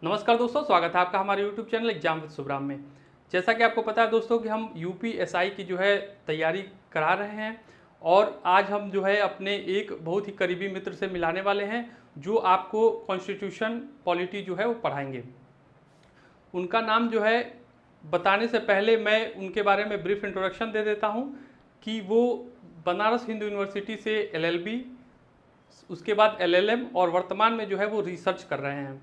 नमस्कार दोस्तों, स्वागत है आपका हमारे YouTube चैनल एग्जाम विद शुभराम में। जैसा कि आपको पता है दोस्तों कि हम यूपीएसआई की जो है तैयारी करा रहे हैं और आज हम जो है अपने एक बहुत ही करीबी मित्र से मिलाने वाले हैं जो आपको कॉन्स्टिट्यूशन पॉलिटी जो है वो पढ़ाएंगे। उनका नाम जो है बताने से पहले मैं उनके बारे में ब्रीफ इंट्रोडक्शन दे देता हूँ कि वो बनारस हिंदू यूनिवर्सिटी से LLB, उसके बाद LLM और वर्तमान में जो है वो रिसर्च कर रहे हैं।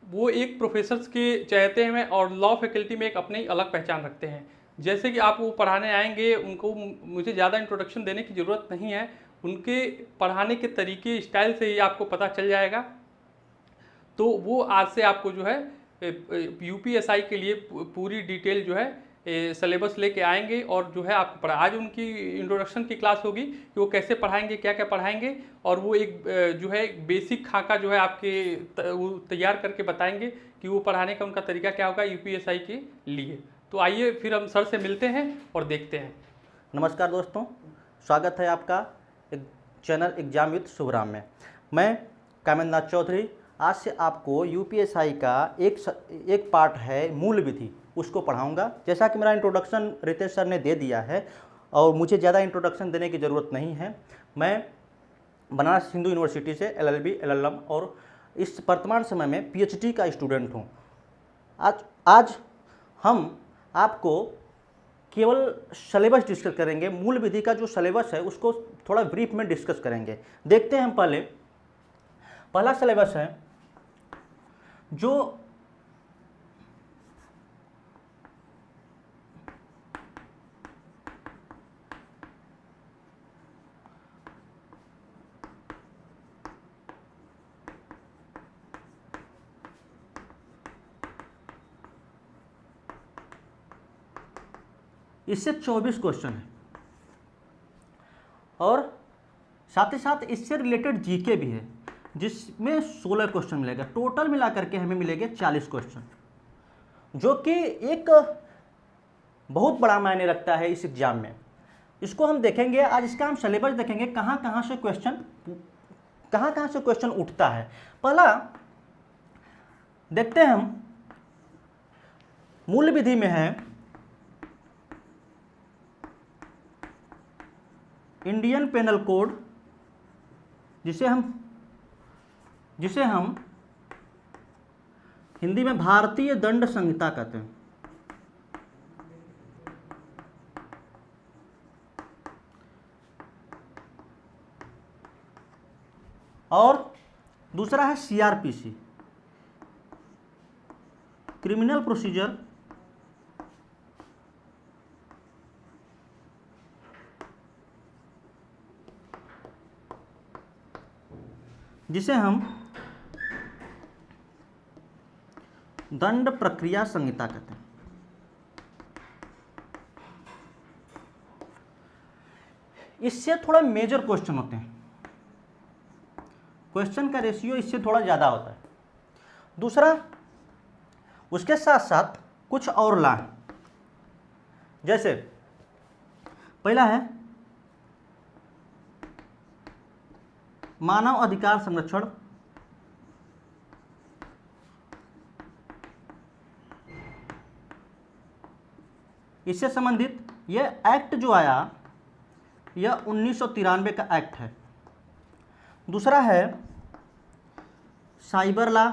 वो एक प्रोफेसर्स के चाहते हैं और लॉ फैकल्टी में एक अपनी ही अलग पहचान रखते हैं। जैसे कि आप वो पढ़ाने आएंगे, उनको मुझे ज़्यादा इंट्रोडक्शन देने की ज़रूरत नहीं है, उनके पढ़ाने के तरीके स्टाइल से ही आपको पता चल जाएगा। तो वो आज से आपको जो है यूपीएसआई के लिए पूरी डिटेल जो है सिलेबस लेके आएंगे और जो है आपको पढ़ा आज उनकी इंट्रोडक्शन की क्लास होगी कि वो कैसे पढ़ाएंगे, क्या क्या पढ़ाएंगे और वो एक जो है बेसिक खाका जो है आपके वो तैयार करके बताएंगे कि वो पढ़ाने का उनका तरीका क्या होगा यूपीएसआई के लिए। तो आइए फिर हम सर से मिलते हैं और देखते हैं। नमस्कार दोस्तों, स्वागत है आपका चैनल एग्जाम विद शुभराम में। मैं कामेंद्रनाथ चौधरी आज से आपको यूपीएसआई का एक पार्ट है मूल विधि, उसको पढ़ाऊंगा। जैसा कि मेरा इंट्रोडक्शन रितेश सर ने दे दिया है और मुझे ज़्यादा इंट्रोडक्शन देने की ज़रूरत नहीं है। मैं बनारस हिंदू यूनिवर्सिटी से LLB, LLM और इस वर्तमान समय में PhD का स्टूडेंट हूँ। आज हम आपको केवल सिलेबस डिस्कस करेंगे। मूल विधि का जो सिलेबस है उसको थोड़ा ब्रीफ में डिस्कस करेंगे। देखते हैं हम पहला सिलेबस है जो इससे 24 क्वेश्चन है और साथ ही साथ इससे रिलेटेड जीके भी है जिसमें 16 क्वेश्चन मिलेगा। टोटल मिलाकर के हमें मिलेंगे 40 क्वेश्चन, जो कि एक बहुत बड़ा मायने रखता है इस एग्जाम में। इसको हम देखेंगे, आज इसका हम सिलेबस देखेंगे कहाँ कहाँ से क्वेश्चन उठता है। पहला देखते हैं हम, मूल विधि में है इंडियन पेनल कोड, जिसे हम हिंदी में भारतीय दंड संहिता कहते हैं। और दूसरा है CRPC, क्रिमिनल प्रोसीजर जिसे हम दंड प्रक्रिया संहिता कहते हैं। इससे थोड़ा मेजर क्वेश्चन होते हैं, क्वेश्चन का रेशियो इससे थोड़ा ज़्यादा होता है। दूसरा, उसके साथ साथ कुछ और लॉ है। जैसे पहला है मानव अधिकार संरक्षण, इससे संबंधित यह एक्ट जो आया यह 1993 का एक्ट है। दूसरा है साइबर लॉ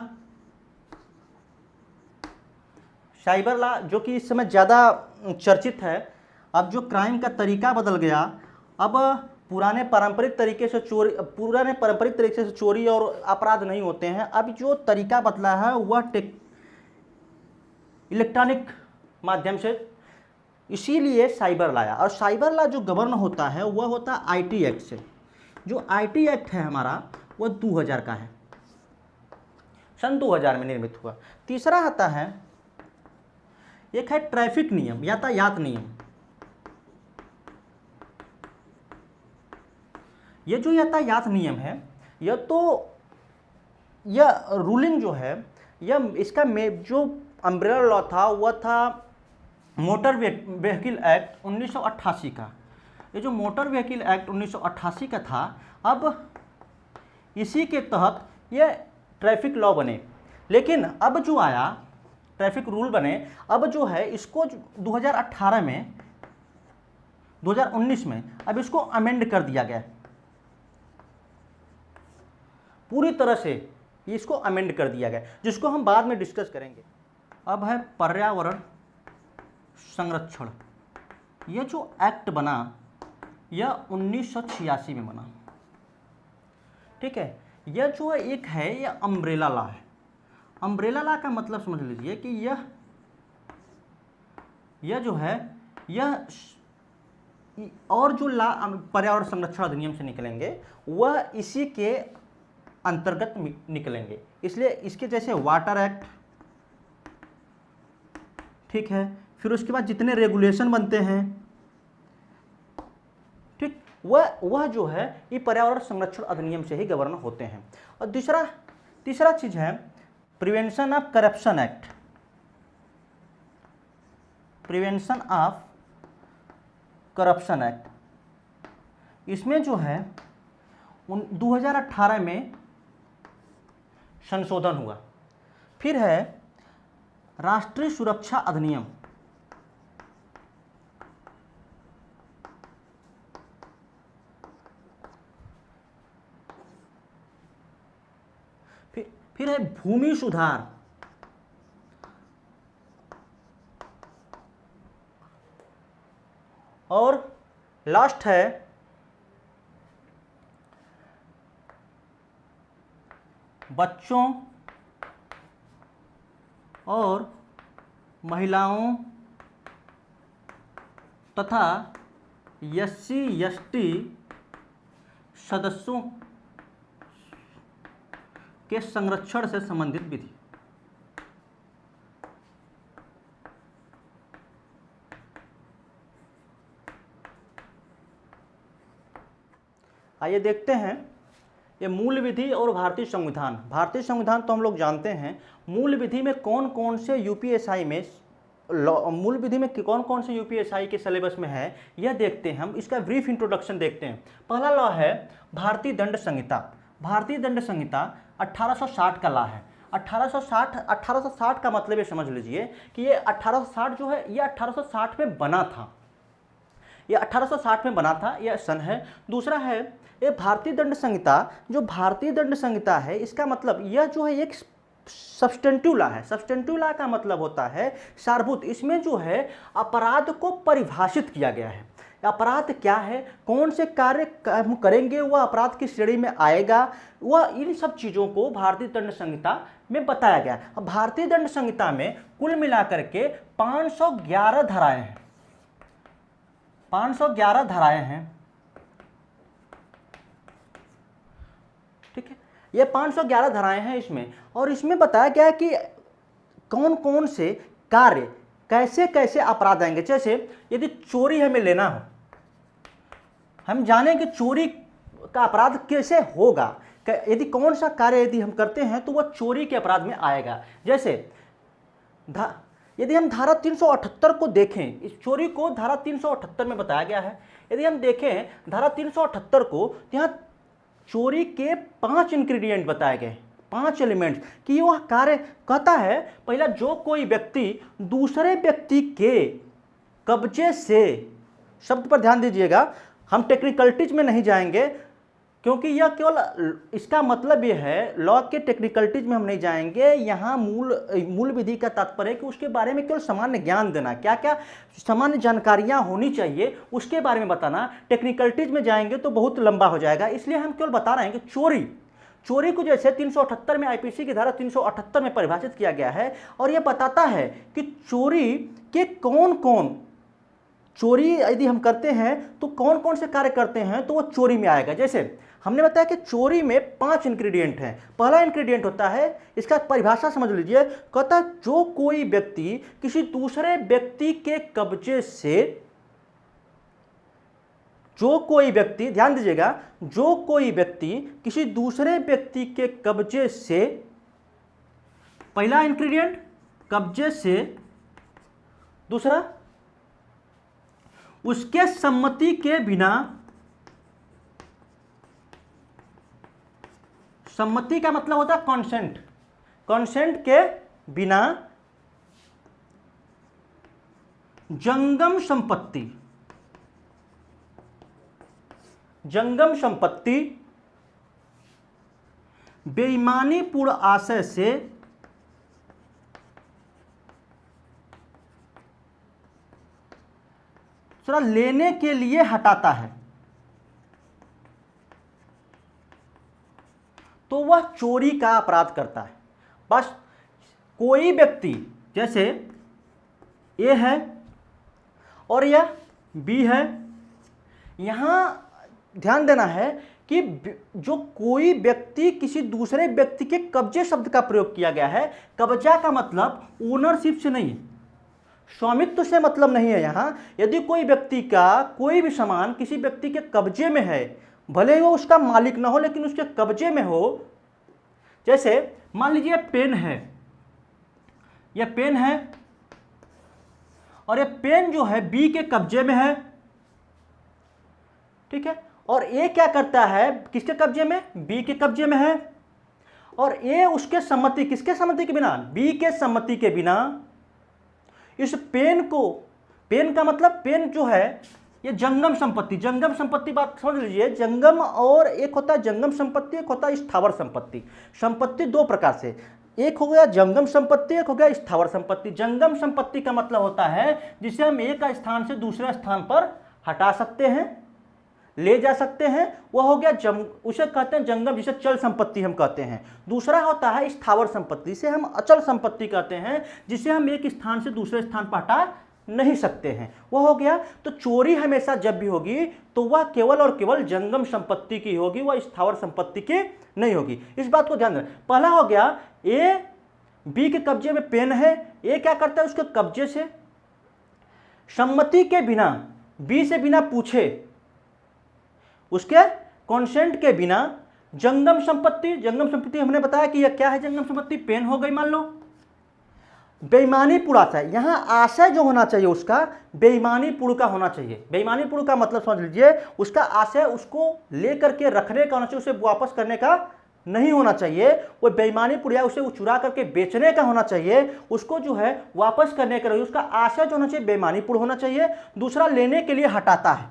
जो कि इस समय ज़्यादा चर्चित है। अब जो क्राइम का तरीका बदल गया, अब पुराने पारंपरिक तरीके से चोरी और अपराध नहीं होते हैं। अब जो तरीका बदला है वह इलेक्ट्रॉनिक माध्यम से, इसीलिए साइबर लॉ। और साइबर लॉ जो गवर्न होता है वह होता है IT एक्ट से। जो IT एक्ट है हमारा वह 2000 का है, सन 2000 में निर्मित हुआ। तीसरा आता है, एक है ट्रैफिक नियम, यातायात नियम। ये जो यातायात नियम है यह रूलिंग जो है, यह इसका जो अम्ब्रेला लॉ था वह था मोटर व्हीकल एक्ट 1988 का। ये जो मोटर व्हीकल एक्ट 1988 का था, अब इसी के तहत ये ट्रैफिक लॉ बने। लेकिन अब जो आया ट्रैफिक रूल बने, अब जो है इसको 2018 में 2019 में अब इसको अमेंड कर दिया गया, पूरी तरह से इसको अमेंड कर दिया गया, जिसको हम बाद में डिस्कस करेंगे। अब है पर्यावरण संरक्षण। यह जो एक्ट बना यह 1986 में बना, ठीक है। यह जो एक है यह अम्ब्रेला लॉ है। अम्ब्रेला लॉ का मतलब समझ लीजिए कि यह जो है यह और जो लॉ पर्यावरण संरक्षण अधिनियम से निकलेंगे वह इसी के अंतर्गत निकलेंगे। इसलिए इसके जैसे वाटर एक्ट, ठीक है, फिर उसके बाद जितने रेगुलेशन बनते हैं, ठीक, वह जो है ये पर्यावरण संरक्षण अधिनियम से ही गवर्न होते हैं। और तीसरा चीज है prevention of corruption act. Prevention of corruption act, इसमें जो है 2018 में संशोधन हुआ। फिर है राष्ट्रीय सुरक्षा अधिनियम। फिर है भूमि सुधार। और लास्ट है बच्चों और महिलाओं तथा SC/ST सदस्यों के संरक्षण से संबंधित विधि। आइए देखते हैं ये मूल विधि और भारतीय संविधान। भारतीय संविधान तो हम लोग जानते हैं। मूल विधि में कौन कौन से यूपीएसआई में मूल विधि में कौन कौन से यूपीएसआई के सिलेबस में है यह देखते हैं हम। इसका ब्रीफ इंट्रोडक्शन देखते हैं। पहला लॉ है भारतीय दंड संहिता। भारतीय दंड संहिता 1860 का लॉ है। 1860 का मतलब ये समझ लीजिए कि ये 1860 जो है ये 1860 में बना था। ये 1860 में बना था, यह सन है। दूसरा है ये भारतीय दंड संहिता। जो भारतीय दंड संहिता है इसका मतलब यह जो है एक सब्स्टेंटिव लॉ है। सब्स्टेंटिव लॉ का मतलब होता है सारभूत। इसमें जो है अपराध को परिभाषित किया गया है। अपराध क्या है, कौन से कार्य हम करेंगे वह अपराध की श्रेणी में आएगा, वह इन सब चीज़ों को भारतीय दंड संहिता में बताया गया। अब भारतीय दंड संहिता में कुल मिलाकर के 511 धाराएं हैं। 511 धाराएं हैं, ठीक है। ये 511 धाराएं हैं इसमें। और इसमें बताया गया है कि कौन कौन से कार्य कैसे कैसे अपराध आएंगे। जैसे यदि चोरी हमें लेना हो, हम जाने कि चोरी का अपराध कैसे होगा, यदि कौन सा कार्य यदि हम करते हैं तो वह चोरी के अपराध में आएगा। जैसे यदि हम धारा 378 को देखें, इस चोरी को धारा 378 में बताया गया है। यदि हम देखें धारा 378 को, यहाँ चोरी के 5 इंग्रेडिएंट बताए गए, 5 एलिमेंट्स कि वह कार्य कहता है। पहला, जो कोई व्यक्ति दूसरे व्यक्ति के कब्जे से, शब्द पर ध्यान दीजिएगा, हम टेक्निकलिटीज में नहीं जाएंगे क्योंकि यह केवल इसका मतलब यह है, लॉ के टेक्निकलिटीज में हम नहीं जाएंगे। यहाँ मूल विधि का तात्पर्य है कि उसके बारे में केवल सामान्य ज्ञान देना, क्या क्या सामान्य जानकारियाँ होनी चाहिए उसके बारे में बताना। टेक्निकलिटीज में जाएंगे तो बहुत लंबा हो जाएगा, इसलिए हम केवल बता रहे हैं कि चोरी को जैसे 378 में आईपीसी की धारा 378 में परिभाषित किया गया है। और यह बताता है कि चोरी के चोरी यदि हम करते हैं तो कौन कौन से कार्य करते हैं तो वो चोरी में आएगा। जैसे हमने बताया कि चोरी में 5 इंग्रेडिएंट हैं। पहला इंग्रेडिएंट होता है, इसका परिभाषा समझ लीजिए, कहता है जो कोई व्यक्ति किसी दूसरे व्यक्ति के कब्जे से, जो कोई व्यक्ति, ध्यान दीजिएगा, जो कोई व्यक्ति किसी दूसरे व्यक्ति के कब्जे से, पहला इंग्रेडिएंट कब्जे से, दूसरा उसके सम्मति के बिना, सम्मति का मतलब होता है कॉन्सेंट, कंसेंट के बिना जंगम संपत्ति बेईमानीपूर्ण आशय से लेने के लिए हटाता है तो वह चोरी का अपराध करता है। बस कोई व्यक्ति, जैसे ए है और यह बी है, यहां ध्यान देना है कि जो कोई व्यक्ति किसी दूसरे व्यक्ति के कब्जे शब्द का प्रयोग किया गया है, कब्जा का मतलब ओनरशिप से नहीं है, स्वामित्व से मतलब नहीं है। यहां यदि कोई व्यक्ति का कोई भी सामान किसी व्यक्ति के कब्जे में है, भले ही वो उसका मालिक ना हो लेकिन उसके कब्जे में हो, जैसे मान लीजिए पेन है, यह पेन है और यह पेन जो है बी के कब्जे में है, ठीक है, और ए क्या करता है, किसके कब्जे में, बी के कब्जे में है, और ए उसके सम्मति, किसके सम्मति के बिना, बी के सम्मति के बिना इस पेन को, पेन का मतलब पेन जो है ये जंगम संपत्ति बात समझ लीजिए। जंगम और एक होता है जंगम संपत्ति, एक होता है स्थावर संपत्ति। संपत्ति दो प्रकार से, एक हो गया जंगम संपत्ति, एक हो गया स्थावर संपत्ति। जंगम संपत्ति का मतलब होता है जिसे हम एक स्थान से दूसरे स्थान पर हटा सकते हैं, ले जा सकते हैं, वह हो गया उसे कहते हैं जंगम, जिसे चल संपत्ति हम कहते हैं। दूसरा होता है स्थावर संपत्ति, जिसे हम अचल संपत्ति कहते हैं, जिसे हम एक स्थान से दूसरे स्थान पर हटा नहीं सकते हैं, वह हो गया। तो चोरी हमेशा जब भी होगी तो वह केवल और केवल जंगम संपत्ति की होगी, वह स्थावर संपत्ति की नहीं होगी। इस बात को ध्यान रखें। पहला हो गया ए बी के कब्जे में पेन है, ए क्या करता है उसके कब्जे से सम्मति के बिना, बी से बिना पूछे, उसके कॉन्सेंट के बिना जंगम संपत्ति हमने बताया कि यह क्या है, जंगम संपत्ति पेन हो गई मान लो। बेईमानीपूर्ण आशय, यहां आशय जो होना चाहिए उसका बेईमानीपूर्ण का होना चाहिए। बेईमानीपूर्ण का मतलब समझ लीजिए, उसका आशय उसको लेकर के रखने का होना चाहिए, उसे वापस करने का नहीं होना चाहिए। वो बेईमानीपूर्ण या उसे चुरा करके बेचने का होना चाहिए, उसको जो है वापस करने का, उसका आशय जो होना चाहिए बेईमानीपूर्ण होना चाहिए। दूसरा, लेने के लिए हटाता है,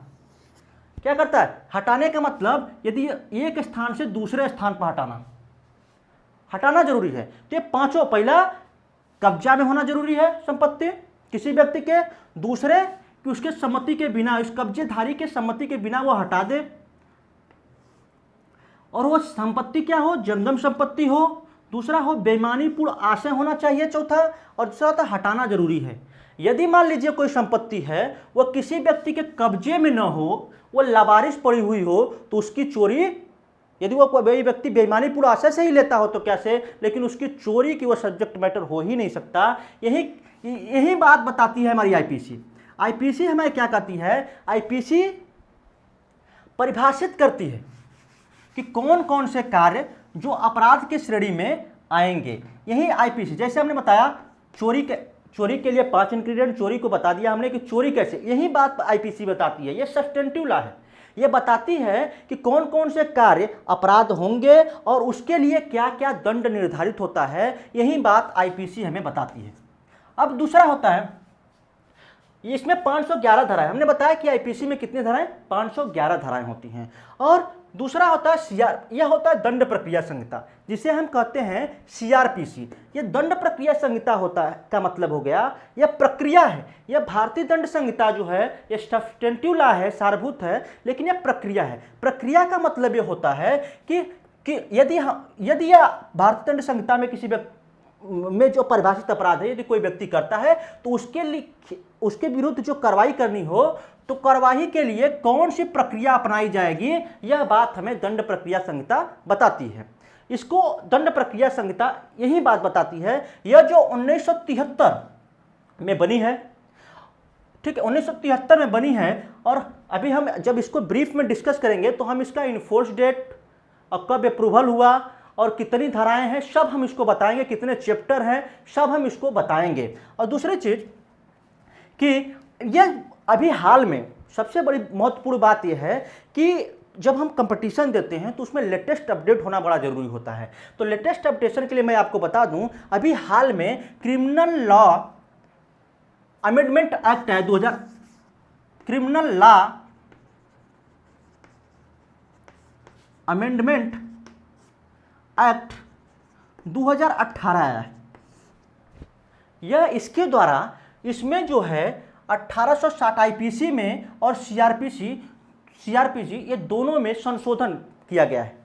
क्या करता है, हटाने का मतलब यदि एक स्थान से दूसरे स्थान पर हटाना जरूरी है तो ये पांचों, पहला कब्जा में होना जरूरी है संपत्ति किसी व्यक्ति के, दूसरे कि उसके सम्मति के बिना, इस कब्जेधारी के सम्मति के बिना वो हटा दे, और वो संपत्ति क्या हो, जंगम संपत्ति हो। दूसरा हो बेईमानीपूर्ण आशय होना चाहिए चौथा, और दूसरा होता हटाना जरूरी है। यदि मान लीजिए कोई संपत्ति है वो किसी व्यक्ति के कब्जे में न हो, वो लावारिस पड़ी हुई हो, तो उसकी चोरी, यदि वो कोई व्यक्ति बेईमानीपूर्ण आशय से ही लेता हो तो कैसे, लेकिन उसकी चोरी की वो सब्जेक्ट मैटर हो ही नहीं सकता। यही बात बताती है हमारी आईपीसी हमें क्या कहती है, आईपीसी परिभाषित करती है कि कौन कौन से कार्य जो अपराध की श्रेणी में आएंगे। यही आईपीसी, जैसे हमने बताया चोरी के लिए 5 इंग्रेडिएंट, चोरी को बता दिया हमने कि चोरी कैसे, यही बात आईपीसी बताती है। ये सब्स्टेंटिव लॉ है, ये बताती है कि कौन कौन से कार्य अपराध होंगे और उसके लिए क्या क्या दंड निर्धारित होता है, यही बात आईपीसी हमें बताती है। अब दूसरा होता है, इसमें 511 धाराएं, हमने बताया कि आईपीसी में कितनी धाराएं, 511 धाराएं होती हैं। और दूसरा होता है सीआर, यह होता है दंड प्रक्रिया संहिता, जिसे हम कहते हैं सीआरपीसी। यह दंड प्रक्रिया संहिता होता है, का मतलब हो गया यह प्रक्रिया है। यह भारतीय दंड संहिता जो है यह सब्स्टेंटिव लॉ है, सारभूत है, लेकिन यह प्रक्रिया है। प्रक्रिया का मतलब यह होता है कि यदि यह भारतीय दंड संहिता में किसी में जो परिभाषित अपराध है यदि कोई व्यक्ति करता है तो उसके विरुद्ध जो कार्रवाई करनी हो तो कार्रवाई के लिए कौन सी प्रक्रिया अपनाई जाएगी, यह बात हमें दंड प्रक्रिया संहिता बताती है। इसको दंड प्रक्रिया संहिता यही बात बताती है। यह जो 1973 में बनी है, ठीक है, 1973 में बनी है, और अभी हम जब इसको ब्रीफ में डिस्कस करेंगे तो हम इसका इन्फोर्स डेट और कब अप्रूवल हुआ और कितनी धाराएं हैं सब हम इसको बताएंगे, कितने चैप्टर हैं सब हम इसको बताएंगे। और दूसरी चीज कि यह अभी हाल में सबसे बड़ी महत्वपूर्ण बात यह है कि जब हम कंपटीशन देते हैं तो उसमें लेटेस्ट अपडेट होना बड़ा ज़रूरी होता है। तो लेटेस्ट अपडेशन के लिए मैं आपको बता दूं, अभी हाल में क्रिमिनल लॉ अमेंडमेंट एक्ट है 2000, क्रिमिनल लॉ अमेंडमेंट एक्ट 2018 आया है। यह इसके द्वारा, इसमें जो है 1860 आईपीसी में और सीआरपीसी ये दोनों में संशोधन किया गया है,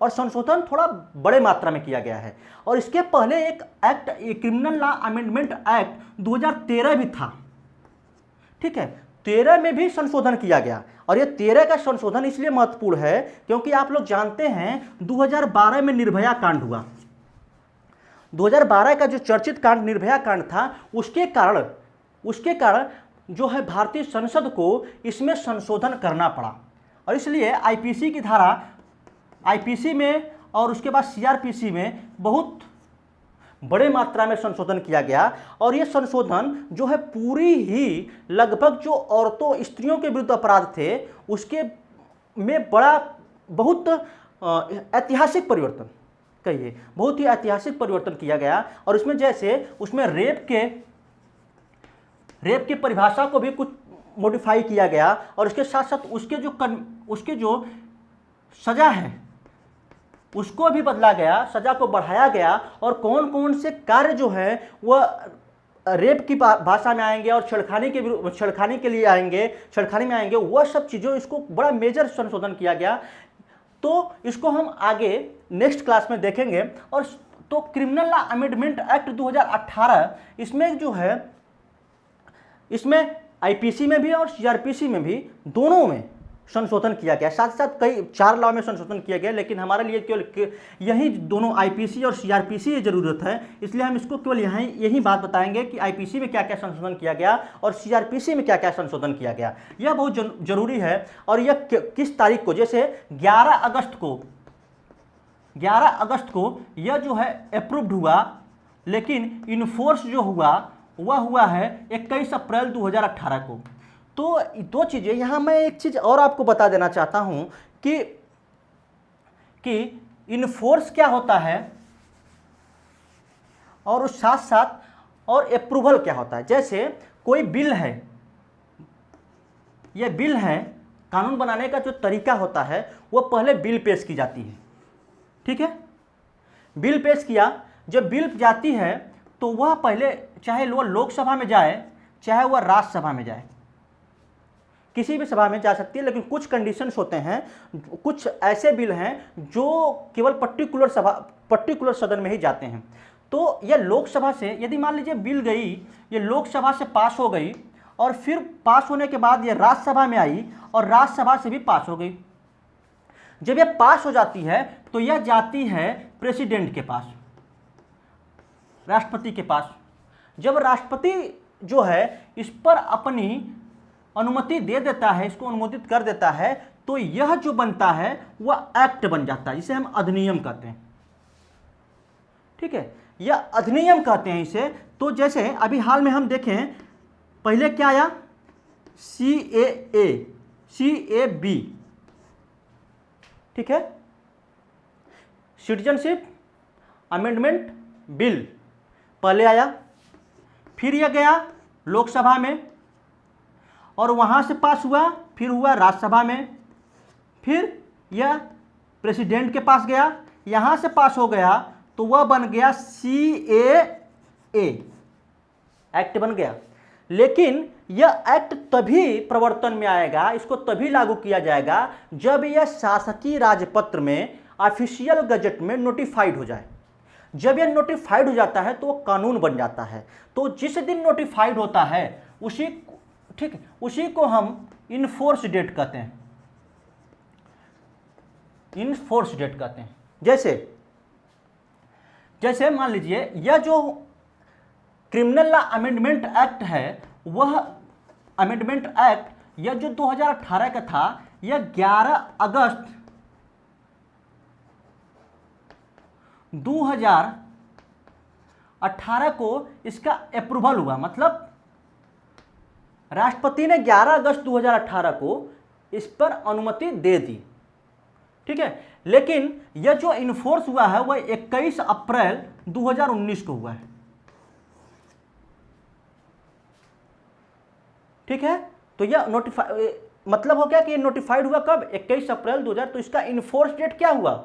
और संशोधन थोड़ा बड़े मात्रा में किया गया है। और इसके पहले एक act, criminal law amendment act 2013 भी था, ठीक है, 13 में भी संशोधन किया गया। और ये 13 का संशोधन इसलिए महत्वपूर्ण है क्योंकि आप लोग जानते हैं 2012 में निर्भया कांड हुआ। 2012 का जो चर्चित कांड निर्भया कांड था, उसके कारण जो है भारतीय संसद को इसमें संशोधन करना पड़ा, और इसलिए आईपीसी की धारा, आईपीसी में और उसके बाद सीआरपीसी में बहुत बड़े मात्रा में संशोधन किया गया। और ये संशोधन जो है पूरी ही लगभग जो औरतों, स्त्रियों के विरुद्ध अपराध थे उसके में बहुत ऐतिहासिक परिवर्तन, कहिए बहुत ही ऐतिहासिक परिवर्तन किया गया। और उसमें जैसे उसमें रेप की परिभाषा को भी कुछ मॉडिफाई किया गया, और उसके साथ साथ उसके जो सज़ा है उसको भी बदला गया, सज़ा को बढ़ाया गया। और कौन कौन से कार्य जो है वह रेप की भाषा में आएंगे और छेड़खानी के लिए आएंगे, छेड़खानी में आएंगे, वह सब चीज़ों, इसको बड़ा मेजर संशोधन किया गया। तो इसको हम आगे नेक्स्ट क्लास में देखेंगे। और तो क्रिमिनल लॉ अमेंडमेंट एक्ट 2018, इसमें जो है, इसमें आईपीसी में भी और सीआरपीसी में भी दोनों में संशोधन किया गया। साथ साथ कई 4 लॉ में संशोधन किया गया, लेकिन हमारे लिए केवल यही दोनों आईपीसी और सीआरपीसी की जरूरत है, इसलिए हम इसको केवल यही बात बताएंगे कि आईपीसी में क्या क्या संशोधन किया गया और सीआरपीसी में क्या क्या संशोधन किया गया। यह बहुत जरूरी है। और यह किस तारीख को, जैसे 11 अगस्त को यह जो है अप्रूव्ड हुआ, लेकिन इन्फोर्स जो हुआ वह हुआ है 21 अप्रैल 2018 को। तो दो चीज़ें यहाँ मैं एक चीज़ और आपको बता देना चाहता हूँ कि इन्फोर्स क्या होता है और उस साथ साथ और अप्रूवल क्या होता है। जैसे कोई बिल है, यह बिल है, कानून बनाने का जो तरीका होता है वह पहले बिल पेश की जाती है, ठीक है। बिल पेश किया, जब बिल जाती है तो वह पहले, चाहे वह लोकसभा में जाए चाहे वह राज्यसभा में जाए, किसी भी सभा में जा सकती है, लेकिन कुछ कंडीशंस होते हैं, कुछ ऐसे बिल हैं जो केवल पर्टिकुलर सदन में ही जाते हैं। तो यह लोकसभा से, यदि मान लीजिए बिल गई, ये लोकसभा से पास हो गई और फिर पास होने के बाद ये राज्यसभा में आई और राज्यसभा से भी पास हो गई। जब यह पास हो जाती है तो यह जाती है प्रेसिडेंट के पास, राष्ट्रपति के पास। जब राष्ट्रपति जो है इस पर अपनी अनुमति दे देता है, इसको अनुमोदित कर देता है, तो यह जो बनता है वह एक्ट बन जाता है, जिसे हम अधिनियम कहते हैं, ठीक है। यह अधिनियम कहते हैं इसे। तो जैसे अभी हाल में हम देखें, पहले क्या आया, CAB, ठीक है, सिटीजनशिप अमेंडमेंट बिल पहले आया, फिर यह गया लोकसभा में और वहाँ से पास हुआ, फिर हुआ राज्यसभा में, फिर यह प्रेसिडेंट के पास गया, यहाँ से पास हो गया तो वह बन गया CAA, एक्ट बन गया। लेकिन यह एक्ट तभी प्रवर्तन में आएगा, इसको तभी लागू किया जाएगा जब यह शासकीय राजपत्र में, ऑफिशियल गजट में नोटिफाइड हो जाए। जब यह नोटिफाइड हो जाता है तो वो कानून बन जाता है। तो जिस दिन नोटिफाइड होता है उसी को हम इनफोर्स डेट कहते हैं, इनफोर्स डेट कहते हैं। जैसे मान लीजिए यह जो क्रिमिनल लॉ अमेंडमेंट एक्ट है, वह अमेंडमेंट एक्ट यह जो 2018 का था, यह 11 अगस्त 2018 को इसका अप्रूवल हुआ। मतलब राष्ट्रपति ने 11 अगस्त 2018 को इस पर अनुमति दे दी, ठीक है। लेकिन यह जो इन्फोर्स हुआ है वह 21 अप्रैल 2019 को हुआ है, ठीक है। तो यह मतलब हो गया कि नोटिफाइड हुआ कब, 21 अप्रैल 2000। तो इसका इन्फोर्स डेट क्या हुआ,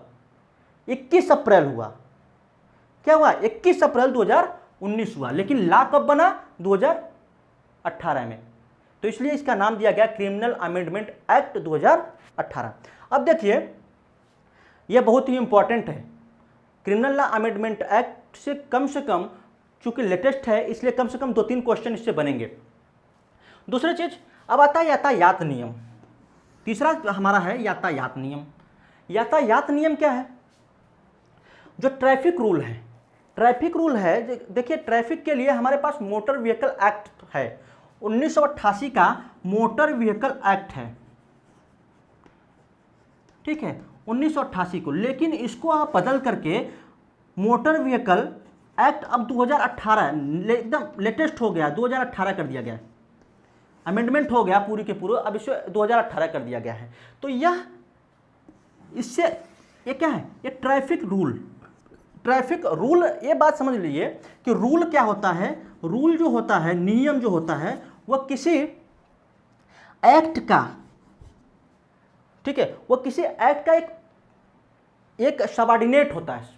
21 अप्रैल हुआ। क्या हुआ, 21 अप्रैल 2019 हुआ। लेकिन लॉ कब बना, 2018 में। तो इसलिए इसका नाम दिया गया क्रिमिनल अमेंडमेंट एक्ट 2018। अब देखिए यह बहुत ही इंपॉर्टेंट है। क्रिमिनल लॉ अमेंडमेंट एक्ट से कम, चूंकि लेटेस्ट है इसलिए कम से कम 2-3 क्वेश्चन इससे बनेंगे। दूसरी चीज, अब आता है यातायात नियम। तीसरा हमारा है यातायात नियम। यातायात नियम क्या है, जो ट्रैफिक रूल है। ट्रैफिक रूल है, देखिए ट्रैफिक के लिए हमारे पास मोटर व्हीकल एक्ट है, 1988 का मोटर व्हीकल एक्ट है, ठीक है, 1988 को। लेकिन इसको आप बदल करके मोटर व्हीकल एक्ट अब 2018 एकदम लेटेस्ट हो गया, 2018 कर दिया गया, अमेंडमेंट हो गया पूरी के पूरे, अब इसे 2018 कर दिया गया है। तो यह इससे ये क्या है, ये ट्रैफिक रूल। ट्रैफिक रूल, ये बात समझ लीजिए कि रूल क्या होता है। रूल जो होता है, नियम जो होता है, वह किसी एक्ट का, ठीक है, वह किसी एक्ट का एक सबऑर्डिनेट होता है,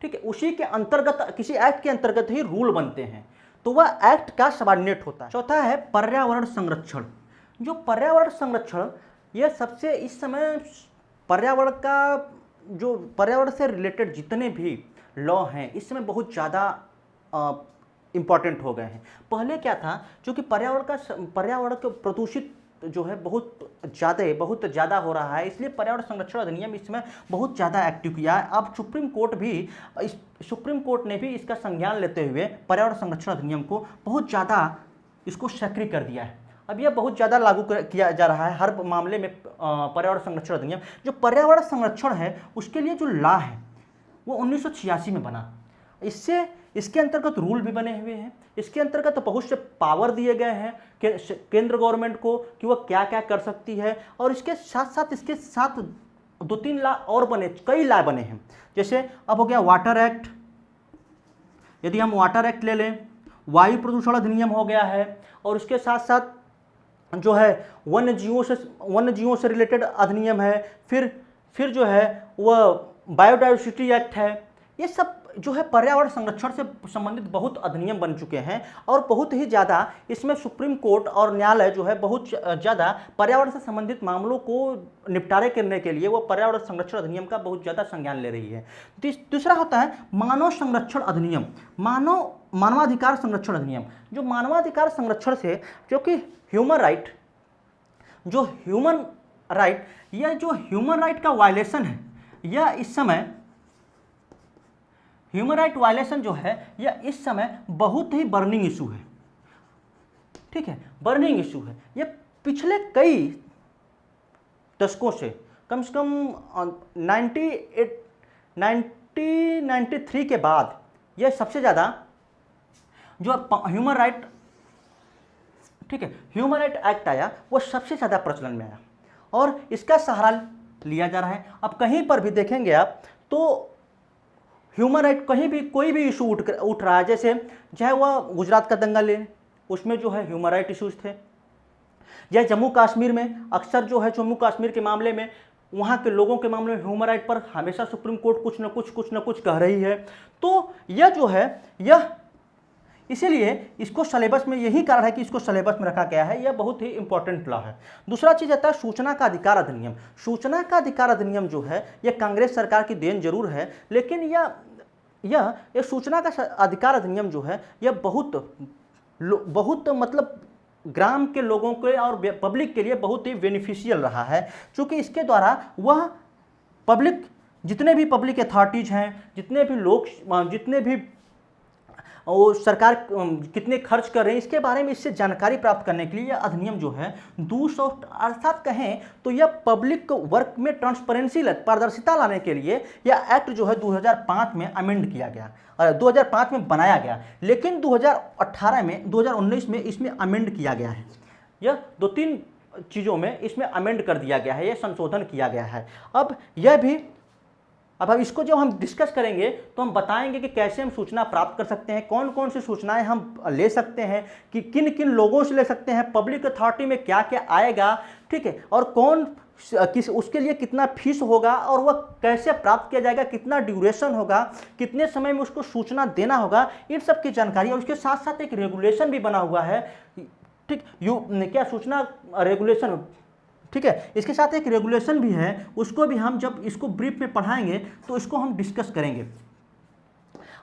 ठीक है, उसी के अंतर्गत, किसी एक्ट के अंतर्गत ही रूल बनते हैं, तो वह एक्ट का सबऑर्डिनेट होता है। चौथा है पर्यावरण संरक्षण। जो पर्यावरण संरक्षण, यह सबसे इस समय पर्यावरण का, जो पर्यावरण से रिलेटेड जितने भी लॉ हैं इस समय बहुत ज़्यादा इम्पॉर्टेंट हो गए हैं। पहले क्या था, क्योंकि पर्यावरण को प्रदूषित जो है बहुत ज़्यादा हो रहा है, इसलिए पर्यावरण संरक्षण अधिनियम इसमें बहुत ज़्यादा एक्टिव किया है। अब सुप्रीम कोर्ट ने भी इसका संज्ञान लेते हुए पर्यावरण संरक्षण अधिनियम को बहुत ज़्यादा इसको सक्रिय कर दिया है। अब यह बहुत ज़्यादा लागू किया जा रहा है हर मामले में पर्यावरण संरक्षण अधिनियम। जो पर्यावरण संरक्षण है उसके लिए जो लॉ है वो 1986 में बना। इसके अंतर्गत रूल भी बने हुए हैं, इसके अंतर्गत बहुत से पावर दिए गए हैं केंद्र गवर्नमेंट को कि वह क्या क्या कर सकती है। और इसके साथ 2-3 लॉ और बने, कई लॉ बने हैं। जैसे अब हो गया वाटर एक्ट, यदि हम वाटर एक्ट ले लें, वायु प्रदूषण अधिनियम हो गया है, और उसके साथ साथ जो है वन्य जीवों से रिलेटेड अधिनियम है। फिर जो है वह बायोडाइवर्सिटी एक्ट है। ये सब जो है पर्यावरण संरक्षण से संबंधित बहुत अधिनियम बन चुके हैं, और बहुत ही ज़्यादा इसमें सुप्रीम कोर्ट और न्यायालय जो है बहुत ज़्यादा पर्यावरण से संबंधित मामलों को निपटारे करने के लिए वो पर्यावरण संरक्षण अधिनियम का बहुत ज़्यादा संज्ञान ले रही है। दूसरा होता है मानव संरक्षण अधिनियम, मानवाधिकार संरक्षण अधिनियम। जो मानवाधिकार संरक्षण से, जो कि ह्यूमन राइट, यह जो ह्यूमन राइट का वायलेशन है, यह इस समय ह्यूमन राइट वायलेशन जो है यह इस समय बहुत ही बर्निंग इशू है, ठीक है, बर्निंग इशू है। यह पिछले कई दशकों से कम 1993 के बाद यह सबसे ज़्यादा जो ह्यूमन राइट, ठीक है, ह्यूमन राइट एक्ट आया वो सबसे ज़्यादा प्रचलन में आया, और इसका सहारा लिया जा रहा है। अब कहीं पर भी देखेंगे आप तो ह्यूमन राइट, कहीं भी कोई भी इशू उठ रहा है, जैसे चाहे वह गुजरात का दंगा ले, उसमें जो है ह्यूमन राइट इशूज़ थे, या जम्मू कश्मीर में अक्सर जो है जम्मू कश्मीर के मामले में, वहाँ के लोगों के मामले में ह्यूमन राइट पर हमेशा सुप्रीम कोर्ट कुछ न कुछ कह रही है। तो यह जो है यह, इसीलिए इसको सिलेबस में, यही कारण है कि इसको सिलेबस में रखा गया है। यह बहुत ही इंपॉर्टेंट लॉ है। दूसरा चीज़ आता है सूचना का अधिकार अधिनियम। सूचना का अधिकार अधिनियम जो है यह कांग्रेस सरकार की देन जरूर है, लेकिन यह सूचना का अधिकार अधिनियम जो है यह बहुत मतलब ग्राम के लोगों के और पब्लिक के लिए बहुत ही बेनिफिशियल रहा है, क्योंकि इसके द्वारा वह पब्लिक, जितने भी पब्लिक अथॉरिटीज़ हैं, जितने भी वो सरकार कितने खर्च कर रहे हैं, इसके बारे में इससे जानकारी प्राप्त करने के लिए यह अधिनियम जो है 200, अर्थात कहें तो यह पब्लिक वर्क में ट्रांसपेरेंसी, पारदर्शिता लाने के लिए यह एक्ट जो है 2005 में अमेंड किया गया, 2005 में बनाया गया, लेकिन 2019 में इसमें अमेंड किया गया है। यह 2-3 चीज़ों में इसमें अमेंड कर दिया गया है, ये संशोधन किया गया है। अब यह भी, अब इसको जब हम डिस्कस करेंगे तो हम बताएंगे कि कैसे हम सूचना प्राप्त कर सकते हैं, कौन कौन सी सूचनाएं हम ले सकते हैं, कि किन किन लोगों से ले सकते हैं, पब्लिक अथॉरिटी में क्या क्या आएगा, ठीक है, और कौन किस उसके लिए कितना फीस होगा और वह कैसे प्राप्त किया जाएगा, कितना ड्यूरेशन होगा, कितने समय में उसको सूचना देना होगा, इन सब की जानकारी। और उसके साथ साथ एक रेगुलेशन भी बना हुआ है, ठीक, क्या सूचना रेगुलेशन, ठीक है, इसके साथ एक रेगुलेशन भी है, उसको भी हम जब इसको ब्रीफ में पढ़ाएंगे तो इसको हम डिस्कस करेंगे।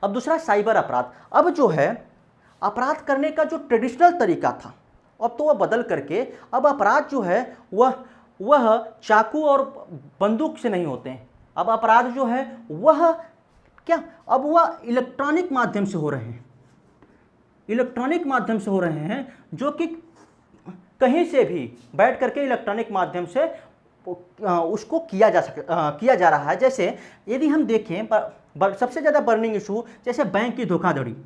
अब दूसरा साइबर अपराध। अब जो है अपराध करने का जो ट्रेडिशनल तरीका था, अब तो वह बदल करके अब अपराध जो है वह चाकू और बंदूक से नहीं होते हैं। अब अपराध जो है वह क्या, अब वह इलेक्ट्रॉनिक माध्यम से हो रहे हैं, इलेक्ट्रॉनिक माध्यम से हो रहे हैं, जो कि कहीं से भी बैठ करके इलेक्ट्रॉनिक माध्यम से उसको किया जा रहा है। जैसे यदि हम देखें सबसे ज़्यादा बर्निंग इशू जैसे बैंक की धोखाधड़ी,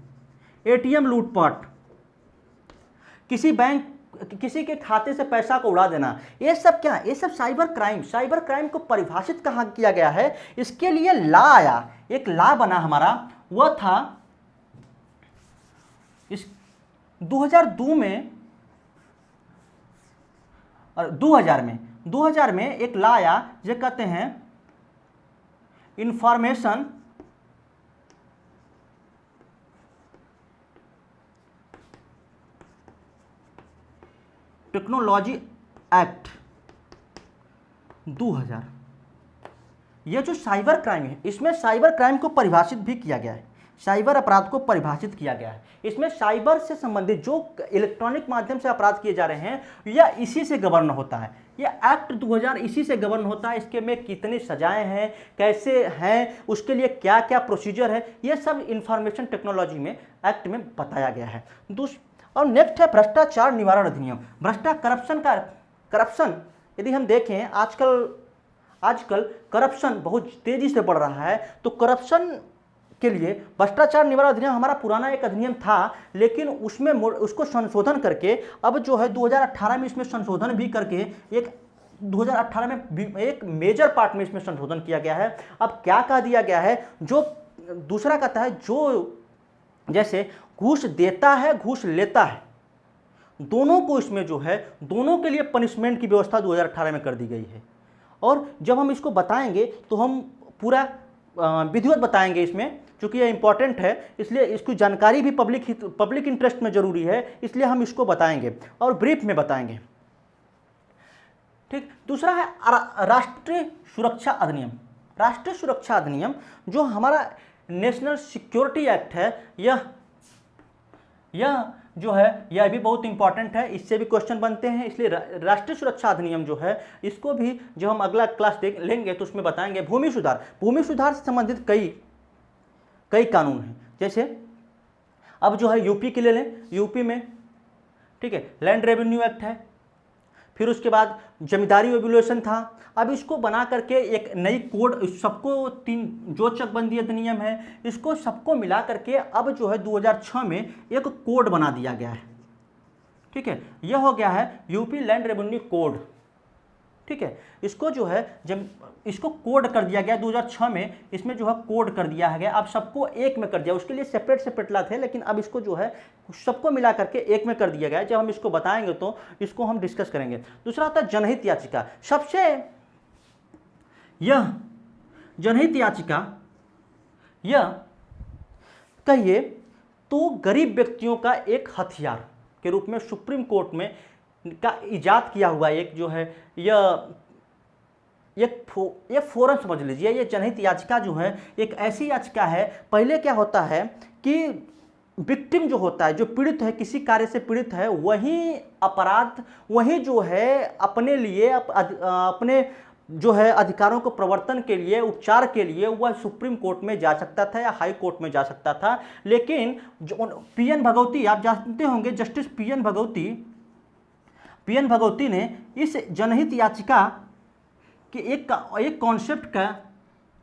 एटीएम लूटपाट, किसी के खाते से पैसा को उड़ा देना, ये सब क्या, ये सब साइबर क्राइम। साइबर क्राइम को परिभाषित कहाँ किया गया है, इसके लिए लॉ आया, एक लॉ बना हमारा, वह था इस 2002 में और 2000 में एक लॉ आया जो कहते हैं इंफॉर्मेशन टेक्नोलॉजी एक्ट 2000। यह जो साइबर क्राइम है, इसमें साइबर क्राइम को परिभाषित भी किया गया है, साइबर अपराध को परिभाषित किया गया है। इसमें साइबर से संबंधित जो इलेक्ट्रॉनिक माध्यम से अपराध किए जा रहे हैं, यह इसी से गवर्न होता है। यह एक्ट 2000 इसी से गवर्न होता है। इसके में कितनी सजाएं हैं, कैसे हैं, उसके लिए क्या क्या प्रोसीजर है, यह सब इंफॉर्मेशन टेक्नोलॉजी में एक्ट में बताया गया है। और नेक्स्ट है भ्रष्टाचार निवारण अधिनियम। करप्शन यदि हम देखें आजकल करप्शन बहुत तेजी से बढ़ रहा है, तो करप्शन के लिए भ्रष्टाचार निवारण अधिनियम हमारा पुराना एक अधिनियम था, लेकिन उसमें उसको संशोधन करके अब जो है 2018 में इसमें संशोधन भी करके 2018 में एक मेजर पार्ट में इसमें संशोधन किया गया है। अब क्या कह दिया गया है, जो दूसरा कहता है जो जैसे घूस देता है घूस लेता है, दोनों को इसमें जो है दोनों के लिए पनिशमेंट की व्यवस्था 2018 में कर दी गई है। और जब हम इसको बताएंगे तो हम पूरा विधिवत बताएंगे इसमें, क्योंकि ये इंपॉर्टेंट है, इसलिए इसकी जानकारी भी पब्लिक इंटरेस्ट में जरूरी है, इसलिए हम इसको बताएंगे और ब्रीफ में बताएंगे। ठीक, दूसरा है राष्ट्रीय सुरक्षा अधिनियम। राष्ट्रीय सुरक्षा अधिनियम जो हमारा नेशनल सिक्योरिटी एक्ट है, यह जो है यह भी बहुत इंपॉर्टेंट है, इससे भी क्वेश्चन बनते हैं। इसलिए राष्ट्रीय सुरक्षा अधिनियम जो है इसको भी जो हम अगला क्लास देख लेंगे तो उसमें बताएंगे। भूमि सुधार से संबंधित कई कानून हैं। जैसे अब जो है यूपी के ले लें, यूपी में ठीक है लैंड रेवेन्यू एक्ट है, फिर उसके बाद जमींदारी रेगुलेशन था। अब इसको बना करके एक नई कोड, सबको 3 जो चकबंदी अधिनियम है, इसको सबको मिला करके अब जो है 2006 में एक कोड बना दिया गया है। ठीक है, यह हो गया है यूपी लैंड रेवेन्यू कोड। ठीक है, इसको जो है जब इसको कोड कर दिया गया 2006 में, इसमें जो है कोड कर दिया गया, अब सबको एक में कर दिया। उसके लिए सेपरेट ला थे, लेकिन अब इसको जो है सबको मिला करके एक में कर दिया गया। जब हम इसको बताएंगे तो इसको हम डिस्कस करेंगे। दूसरा होता है जनहित याचिका। सबसे यह जनहित याचिका यह कहिए तो गरीब व्यक्तियों का एक हथियार के रूप में सुप्रीम कोर्ट में का इजाद किया हुआ एक जो है ये फोरम समझ लीजिए। ये जनहित याचिका जो है एक ऐसी याचिका है, पहले क्या होता है कि विक्टिम जो होता है, जो पीड़ित है, किसी कार्य से पीड़ित है, वही जो है अपने लिए अपने जो है अधिकारों को प्रवर्तन के लिए, उपचार के लिए वह सुप्रीम कोर्ट में जा सकता था या हाई कोर्ट में जा सकता था। लेकिन पीएन भगवती, आप जानते होंगे, जस्टिस पीएन भगवती ने इस जनहित याचिका के एक कॉन्सेप्ट का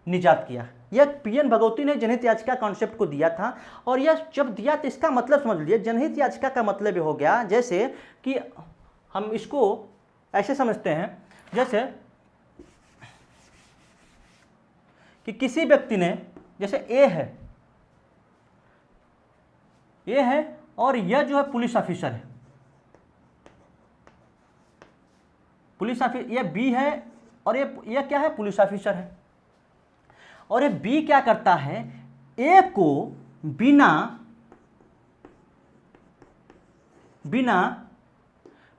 निजात किया। यह पीएन भगवती ने जनहित याचिका कॉन्सेप्ट को दिया था, और यह जब दिया तो इसका मतलब समझ लीजिए, जनहित याचिका का मतलब ये हो गया जैसे कि हम इसको ऐसे समझते हैं जैसे कि किसी व्यक्ति ने, जैसे ए है और यह जो है पुलिस ऑफिसर है, पुलिस ऑफिसर, यह बी है और यह क्या है, पुलिस ऑफिसर है। और ये बी क्या करता है, ए को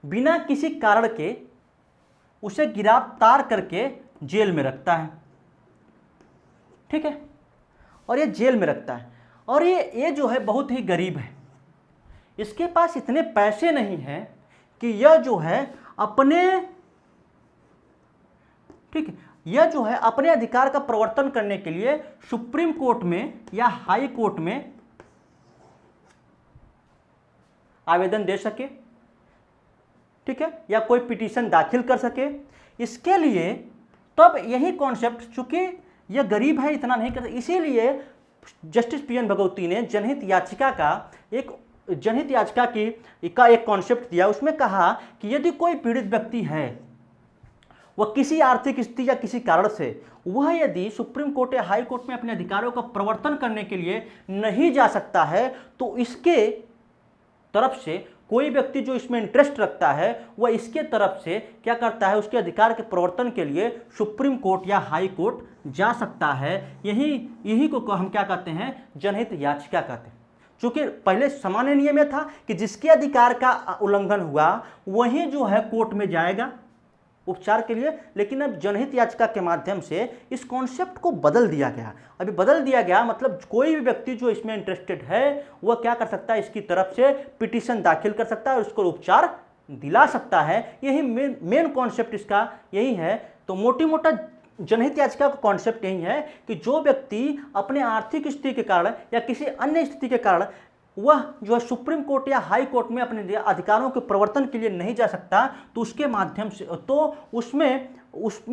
बिना किसी कारण के उसे गिरफ्तार करके जेल में रखता है, ठीक है। और ये जेल में रखता है और ये जो है बहुत ही गरीब है, इसके पास इतने पैसे नहीं हैं कि यह जो है अपने, ठीक है, यह जो है अपने अधिकार का प्रवर्तन करने के लिए सुप्रीम कोर्ट में या हाई कोर्ट में आवेदन दे सके, ठीक है, या कोई पिटीशन दाखिल कर सके। इसके लिए तब यही कॉन्सेप्ट, चूंकि यह गरीब है इतना नहीं कर, इसीलिए जस्टिस पी एन भगवती ने जनहित याचिका का एक कॉन्सेप्ट दिया। उसमें कहा कि यदि कोई पीड़ित व्यक्ति है, वह किसी आर्थिक स्थिति या किसी कारण से वह यदि सुप्रीम कोर्ट या हाई कोर्ट में अपने अधिकारों का प्रवर्तन करने के लिए नहीं जा सकता है, तो इसके तरफ से कोई व्यक्ति जो इसमें इंटरेस्ट रखता है वह इसके तरफ से क्या करता है, उसके अधिकार के प्रवर्तन के लिए सुप्रीम कोर्ट या हाई कोर्ट जा सकता है। यही को हम क्या कहते हैं, जनहित याचिका कहते हैं। चूंकि पहले सामान्य नियम यह था कि जिसके अधिकार का उल्लंघन हुआ वही जो है कोर्ट में जाएगा उपचार के लिए, लेकिन अब जनहित याचिका के माध्यम से इस कॉन्सेप्ट को बदल दिया गया। अभी बदल दिया गया मतलब कोई भी व्यक्ति जो इसमें इंटरेस्टेड है वह क्या कर सकता है, इसकी तरफ से पिटीशन दाखिल कर सकता है और उसको उपचार दिला सकता है। यही मेन कॉन्सेप्ट इसका यही है। तो मोटी मोटा जनहित याचिका का कॉन्सेप्ट यही है कि जो व्यक्ति अपने आर्थिक स्थिति के कारण या किसी अन्य स्थिति के कारण वह जो है सुप्रीम कोर्ट या हाई कोर्ट में अपने अधिकारों के प्रवर्तन के लिए नहीं जा सकता, तो उसके माध्यम से तो उसमें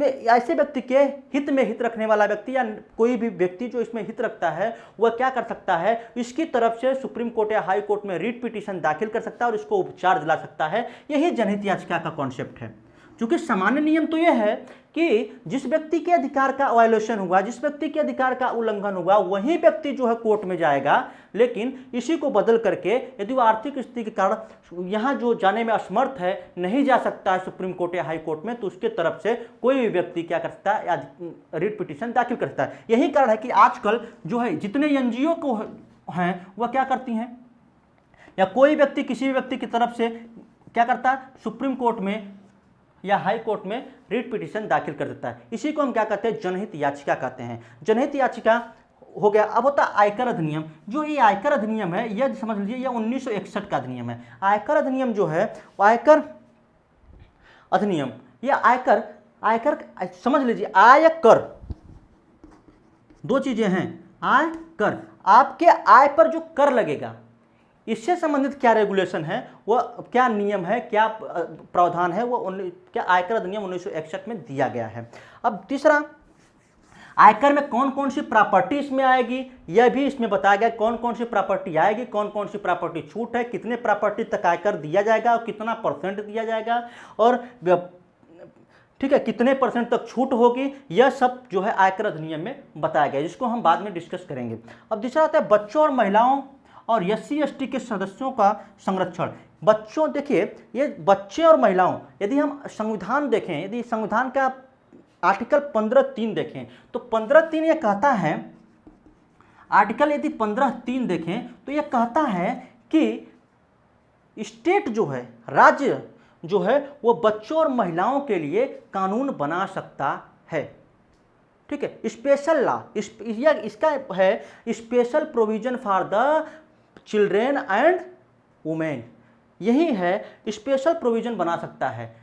ऐसे व्यक्ति के हित रखने वाला व्यक्ति या कोई भी व्यक्ति जो इसमें हित रखता है वह क्या कर सकता है, इसकी तरफ से सुप्रीम कोर्ट या हाई कोर्ट में रिट पिटीशन दाखिल कर सकता है और इसको उपचार दिला सकता है। यही जनहित याचिका का कॉन्सेप्ट है। क्योंकि सामान्य नियम तो यह है कि जिस व्यक्ति के अधिकार का वायलेशन हुआ, जिस व्यक्ति के अधिकार का उल्लंघन हुआ, वही व्यक्ति जो है कोर्ट में जाएगा। लेकिन इसी को बदल करके यदि वो आर्थिक स्थिति के कारण यहाँ जो जाने में असमर्थ है, नहीं जा सकता है सुप्रीम कोर्ट या हाई कोर्ट में, तो उसके तरफ से कोई भी व्यक्ति क्या कर सकता है, रिट पिटीशन दाखिल कर सकता है। यही कारण है कि आजकल जो है जितने एनजीओ को हैं वह क्या करती हैं, या कोई व्यक्ति किसी भी व्यक्ति की तरफ से क्या करता है, सुप्रीम कोर्ट में या हाई कोर्ट में रिट पिटीशन दाखिल कर देता है। इसी को हम क्या कहते हैं, जनहित याचिका कहते हैं। जनहित याचिका हो गया। अब होता है आयकर अधिनियम। जो ये आयकर अधिनियम है, यह समझ लीजिए यह 1961 का अधिनियम है। आयकर अधिनियम जो है, आयकर अधिनियम, यह आयकर समझ लीजिए, आयकर दो चीजें हैं। आयकर आपके आय पर जो कर लगेगा, इससे संबंधित क्या रेगुलेशन है, वह क्या नियम है, क्या प्रावधान है, वो क्या आयकर अधिनियम 1961 में दिया गया है। अब तीसरा, आयकर में कौन कौन सी प्रॉपर्टी इसमें आएगी, यह भी इसमें बताया गया। कौन कौन सी प्रॉपर्टी आएगी, कौन कौन सी प्रॉपर्टी छूट है, कितने प्रॉपर्टी तक आयकर दिया जाएगा और कितना % दिया जाएगा, और ठीक है कितने % तक छूट होगी, यह सब जो है आयकर अधिनियम में बताया गया, जिसको हम बाद में डिस्कस करेंगे। अब दूसरा आता है बच्चों और महिलाओं और SC ST के सदस्यों का संरक्षण। बच्चों, देखिए ये बच्चे और महिलाओं, यदि हम संविधान देखें, यदि संविधान का आर्टिकल 15(3) देखें तो 15(3) यह कहता है, आर्टिकल यदि 15(3) देखें तो यह कहता है कि स्टेट जो है, राज्य जो है, वो बच्चों और महिलाओं के लिए कानून बना सकता है। ठीक है, स्पेशल लॉ, इसका है special provision for the children and women, यही है स्पेशल प्रोविजन बना सकता है।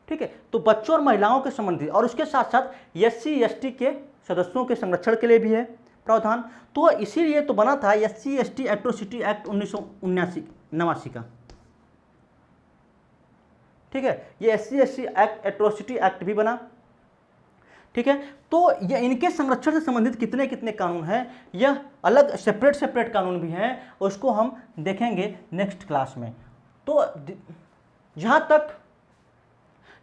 ठीक है, तो बच्चों और महिलाओं के संबंधित, और उसके साथ साथ SC ST के सदस्यों के संरक्षण के लिए भी है प्रावधान। तो इसीलिए तो बना था SC ST एट्रोसिटी एक्ट 1989 का। ठीक है, ये SC ST act atrocity act भी बना। ठीक है, तो ये इनके संरक्षण से संबंधित कितने कितने कानून हैं, यह अलग सेपरेट कानून भी हैं, उसको हम देखेंगे नेक्स्ट क्लास में। तो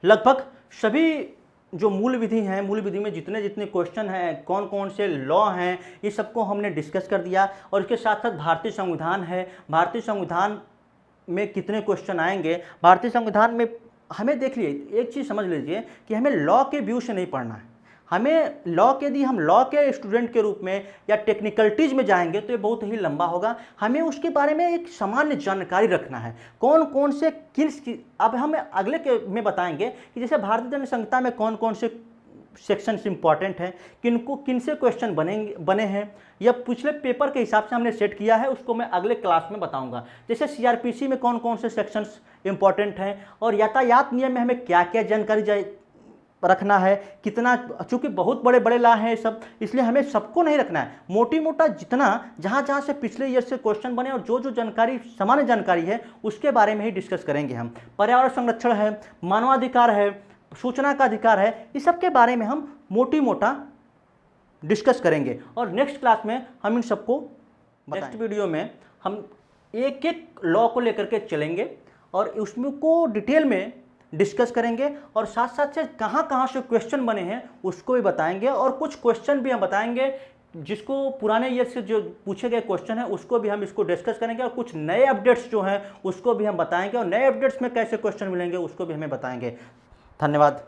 लगभग सभी जो मूल विधि हैं, मूल विधि में जितने जितने क्वेश्चन हैं, कौन कौन से लॉ हैं, ये सबको हमने डिस्कस कर दिया। और इसके साथ साथ भारतीय संविधान है, भारतीय संविधान में कितने क्वेश्चन आएंगे, भारतीय संविधान में हमें देख लीजिए, एक चीज़ समझ लीजिए कि हमें लॉ के व्यू से नहीं पढ़ना है। हमें लॉ के यदि हम लॉ के स्टूडेंट के रूप में या टेक्निकलिटीज़ में जाएंगे तो ये बहुत ही लंबा होगा। हमें उसके बारे में एक सामान्य जानकारी रखना है, कौन कौन से अब हम अगले के में बताएंगे कि जैसे भारतीय जनसंहिता में कौन कौन से सेक्शंस इंपॉर्टेंट हैं, किन से क्वेश्चन बने हैं, या पिछले पेपर के हिसाब से हमने सेट किया है, उसको मैं अगले क्लास में बताऊंगा। जैसे सीआरपीसी में कौन कौन से सेक्शंस इंपॉर्टेंट हैं, और यातायात नियम में हमें क्या क्या जानकारी रखना है, कितना, चूँकि बहुत बड़े बड़े लॉ हैं सब, इसलिए हमें सबको नहीं रखना है, मोटी मोटा जितना जहाँ जहाँ से पिछले ईयर से क्वेश्चन बने और जो जो जानकारी सामान्य जानकारी है उसके बारे में ही डिस्कस करेंगे हम। पर्यावरण संरक्षण है, मानवाधिकार है, सूचना का अधिकार है, इस सब के बारे में हम मोटी मोटा डिस्कस करेंगे और नेक्स्ट क्लास में हम इन सबको नेक्स्ट वीडियो में हम एक एक लॉ को लेकर के चलेंगे और उसमें को डिटेल में डिस्कस करेंगे और साथ साथ से कहाँ कहाँ से क्वेश्चन बने हैं उसको भी बताएंगे और कुछ क्वेश्चन भी हम बताएंगे जिसको पुराने ईयर से जो पूछे गए क्वेश्चन है उसको भी हम इसको डिस्कस करेंगे और कुछ नए अपडेट्स जो हैं उसको भी हम बताएंगे और नए अपडेट्स में कैसे क्वेश्चन मिलेंगे उसको भी हमें बताएंगे। धन्यवाद।